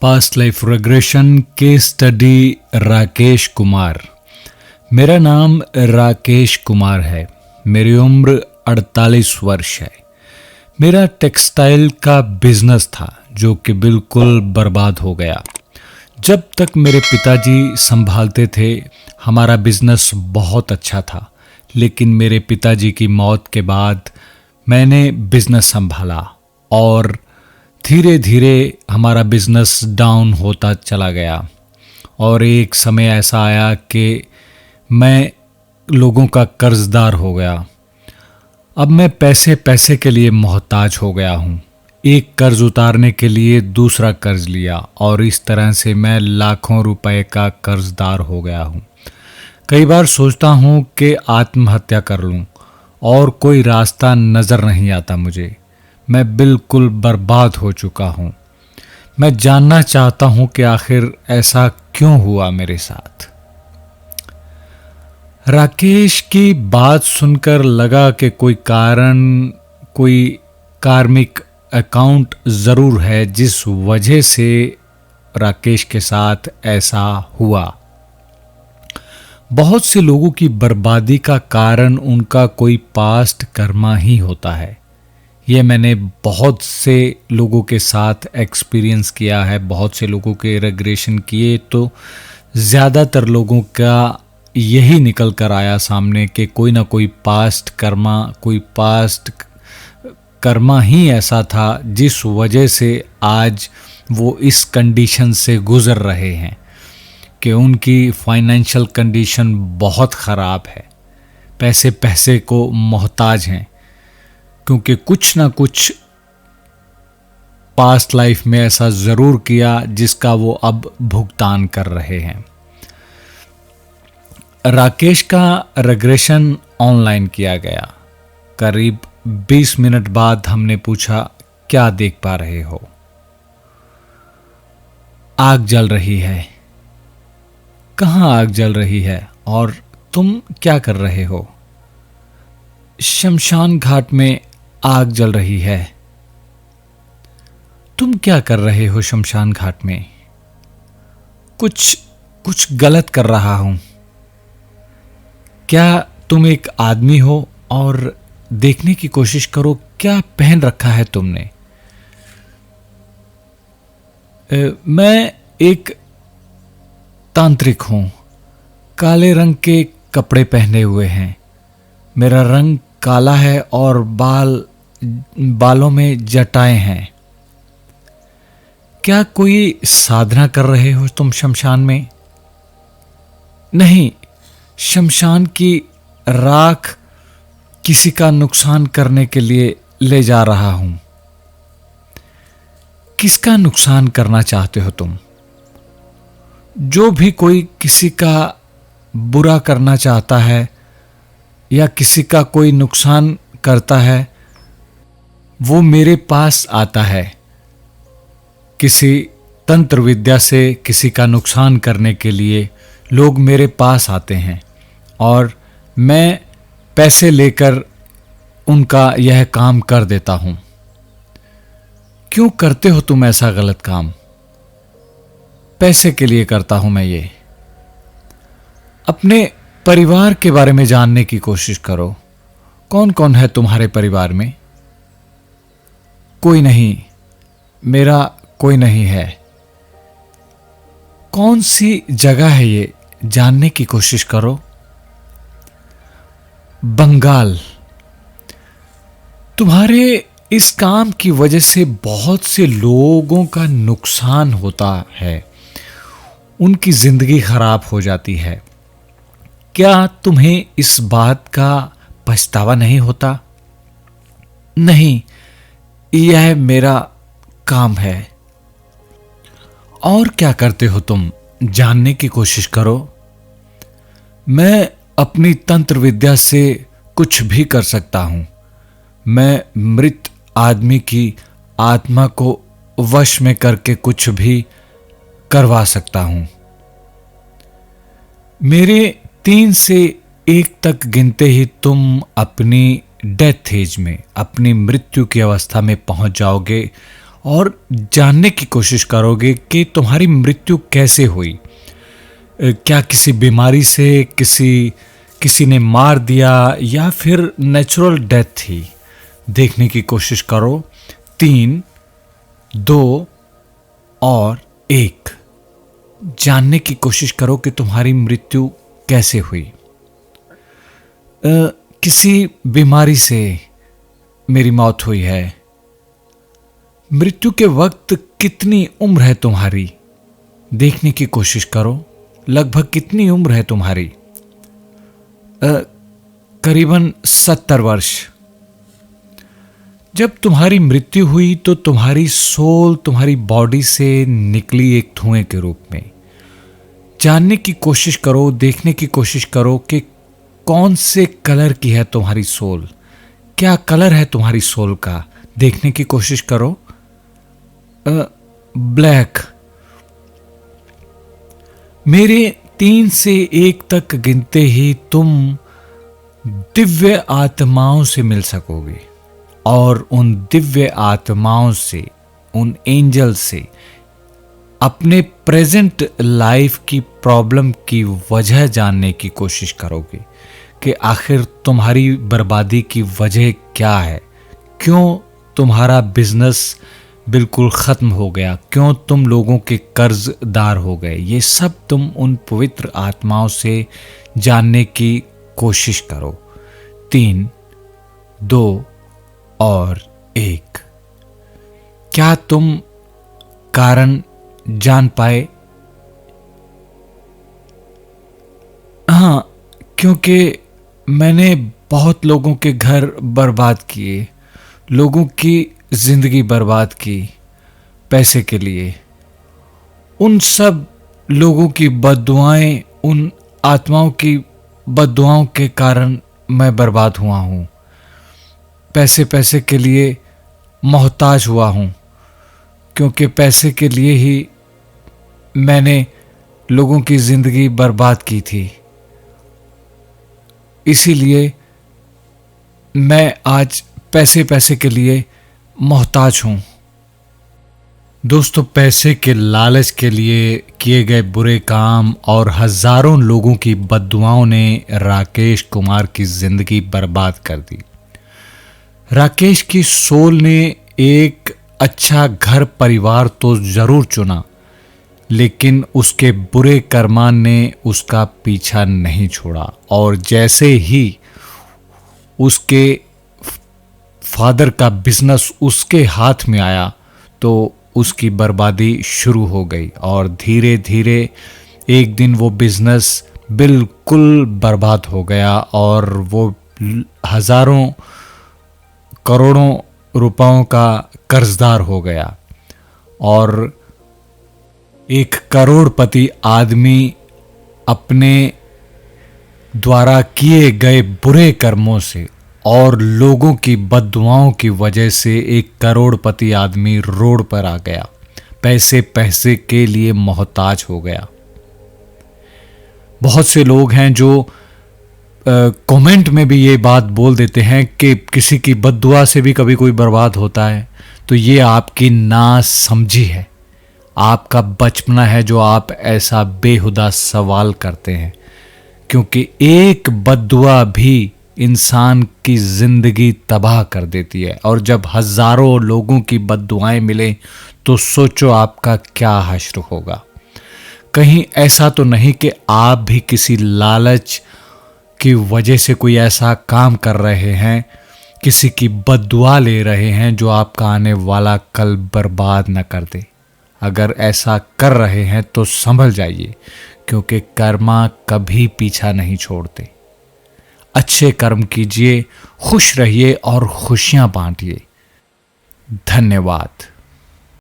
Past life regression case study Rakesh Kumar. मेरा नाम राकेश कुमार है। मेरी उम्र 48 वर्ष है। मेरा टेक्सटाइल का बिजनेस था जो कि बिल्कुल बर्बाद हो गया। जब तक मेरे पिताजी संभालते थे हमारा बिजनेस बहुत अच्छा था, लेकिन मेरे पिताजी की मौत के बाद मैंने बिजनेस संभाला और धीरे धीरे हमारा बिजनेस डाउन होता चला गया। और एक समय ऐसा आया कि मैं लोगों का कर्जदार हो गया। अब मैं पैसे के लिए मोहताज हो गया हूँ। एक कर्ज उतारने के लिए दूसरा कर्ज लिया और इस तरह से मैं लाखों रुपए का कर्जदार हो गया हूँ। कई बार सोचता हूँ कि आत्महत्या कर लूँ और कोई रास्ता नज़र नहीं आता मुझे। मैं बिल्कुल बर्बाद हो चुका हूँ। मैं जानना चाहता हूँ कि आखिर ऐसा क्यों हुआ मेरे साथ। राकेश की बात सुनकर लगा कि कोई कार्मिक अकाउंट ज़रूर है जिस वजह से राकेश के साथ ऐसा हुआ। बहुत से लोगों की बर्बादी का कारण उनका कोई पास्ट कर्मा ही होता है। ये मैंने बहुत से लोगों के साथ एक्सपीरियंस किया है। बहुत से लोगों के रेग्रेशन किए तो ज़्यादातर लोगों का यही निकल कर आया सामने कि कोई ना कोई पास्ट कर्मा ही ऐसा था जिस वजह से आज वो इस कंडीशन से गुज़र रहे हैं कि उनकी फाइनेंशियल कंडीशन बहुत ख़राब है। पैसे को मोहताज हैं क्योंकि कुछ ना कुछ पास्ट लाइफ में ऐसा ज़रूर किया जिसका वो अब भुगतान कर रहे हैं। राकेश का रेग्रेशन ऑनलाइन किया गया। करीब 20 मिनट बाद हमने पूछा, क्या देख पा रहे हो? आग जल रही है। कहाँ आग जल रही है और तुम क्या कर रहे हो? शमशान घाट में आग जल रही है। तुम क्या कर रहे हो शमशान घाट में? कुछ गलत कर रहा हूं। क्या तुम एक आदमी हो? और देखने की कोशिश करो क्या पहन रखा है तुमने। मैं एक तांत्रिक हूं। काले रंग के कपड़े पहने हुए हैं। मेरा रंग काला है और बालों में जटाएं हैं। क्या कोई साधना कर रहे हो तुम शमशान में? नहीं, शमशान की राख किसी का नुकसान करने के लिए ले जा रहा हूं। किसका नुकसान करना चाहते हो तुम? जो भी कोई किसी का बुरा करना चाहता है या किसी का कोई नुकसान करता है वो मेरे पास आता है। किसी तंत्र विद्या से किसी का नुकसान करने के लिए लोग मेरे पास आते हैं और मैं पैसे लेकर उनका यह काम कर देता हूं। क्यों करते हो तुम ऐसा गलत काम? पैसे के लिए करता हूं मैं ये। अपने परिवार के बारे में जानने की कोशिश करो। कौन कौन है तुम्हारे परिवार में? कोई नहीं, मेरा कोई नहीं है। कौन सी जगह है ये? जानने की कोशिश करो। बंगाल। तुम्हारे इस काम की वजह से बहुत से लोगों का नुकसान होता है, उनकी जिंदगी खराब हो जाती है। क्या तुम्हें इस बात का पछतावा नहीं होता? नहीं, यह मेरा काम है। और क्या करते हो तुम? जानने की कोशिश करो। मैं अपनी तंत्र विद्या से कुछ भी कर सकता हूं। मैं मृत आदमी की आत्मा को वश में करके कुछ भी करवा सकता हूं। मेरे 3 से 1 तक गिनते ही तुम अपनी डेथ एज में, अपनी मृत्यु की अवस्था में पहुंच जाओगे और जानने की कोशिश करोगे कि तुम्हारी मृत्यु कैसे हुई। क्या किसी बीमारी से किसी ने मार दिया या फिर नेचुरल डेथ थी। देखने की कोशिश करो। 3, 2 और 1। जानने की कोशिश करो कि तुम्हारी मृत्यु कैसे हुई। किसी बीमारी से मेरी मौत हुई है। मृत्यु के वक्त कितनी उम्र है तुम्हारी, देखने की कोशिश करो। लगभग कितनी उम्र है तुम्हारी? करीबन 70 वर्ष। जब तुम्हारी मृत्यु हुई तो तुम्हारी सोल तुम्हारी बॉडी से निकली एक धुएं के रूप में। जानने की कोशिश करो, देखने की कोशिश करो कि कौन से कलर की है तुम्हारी सोल। क्या कलर है तुम्हारी सोल का, देखने की कोशिश करो। ब्लैक। मेरे 3 से 1 तक गिनते ही तुम दिव्य आत्माओं से मिल सकोगे और उन दिव्य आत्माओं से, उन एंजल से अपने प्रेजेंट लाइफ की प्रॉब्लम की वजह जानने की कोशिश करोगे कि आखिर तुम्हारी बर्बादी की वजह क्या है। क्यों तुम्हारा बिजनेस बिल्कुल ख़त्म हो गया, क्यों तुम लोगों के कर्जदार हो गए। ये सब तुम उन पवित्र आत्माओं से जानने की कोशिश करो। 3, 2 और 1। क्या तुम कारण जान पाए? हाँ, क्योंकि मैंने बहुत लोगों के घर बर्बाद किए, लोगों की जिंदगी बर्बाद की पैसे के लिए। उन सब लोगों की बद्दुआएं, उन आत्माओं की बद्दुआओं के कारण मैं बर्बाद हुआ हूँ। पैसे के लिए मोहताज हुआ हूँ, क्योंकि पैसे के लिए ही मैंने लोगों की जिंदगी बर्बाद की थी। इसीलिए मैं आज पैसे के लिए मोहताज हूं। दोस्तों, पैसे के लालच के लिए किए गए बुरे काम और हजारों लोगों की बद्दुआओं ने राकेश कुमार की जिंदगी बर्बाद कर दी। राकेश की सोल ने एक अच्छा घर परिवार तो जरूर चुना, लेकिन उसके बुरे कर्मान ने उसका पीछा नहीं छोड़ा और जैसे ही उसके फादर का बिजनेस उसके हाथ में आया तो उसकी बर्बादी शुरू हो गई और धीरे धीरे एक दिन वो बिजनेस बिल्कुल बर्बाद हो गया और वो हजारों करोड़ों रुपयों का कर्जदार हो गया और एक करोड़पति आदमी अपने द्वारा किए गए बुरे कर्मों से और लोगों की बद्दुआओं की वजह से एक करोड़पति आदमी रोड पर आ गया, पैसे के लिए मोहताज हो गया। बहुत से लोग हैं जो कमेंट में भी ये बात बोल देते हैं कि किसी की बद्दुआ से भी कभी कोई बर्बाद होता है। तो ये आपकी नासमझी है, आपका बचपना है जो आप ऐसा बेहुदा सवाल करते हैं, क्योंकि एक बद्दुआ भी इंसान की जिंदगी तबाह कर देती है और जब हजारों लोगों की बद्दुआएं मिले तो सोचो आपका क्या हश्र होगा। कहीं ऐसा तो नहीं कि आप भी किसी लालच की वजह से कोई ऐसा काम कर रहे हैं, किसी की बद्दुआ ले रहे हैं जो आपका आने वाला कल बर्बाद न कर दे। अगर ऐसा कर रहे हैं तो संभल जाइए, क्योंकि कर्मा कभी पीछा नहीं छोड़ते। अच्छे कर्म कीजिए, खुश रहिए और खुशियां बांटिए। धन्यवाद।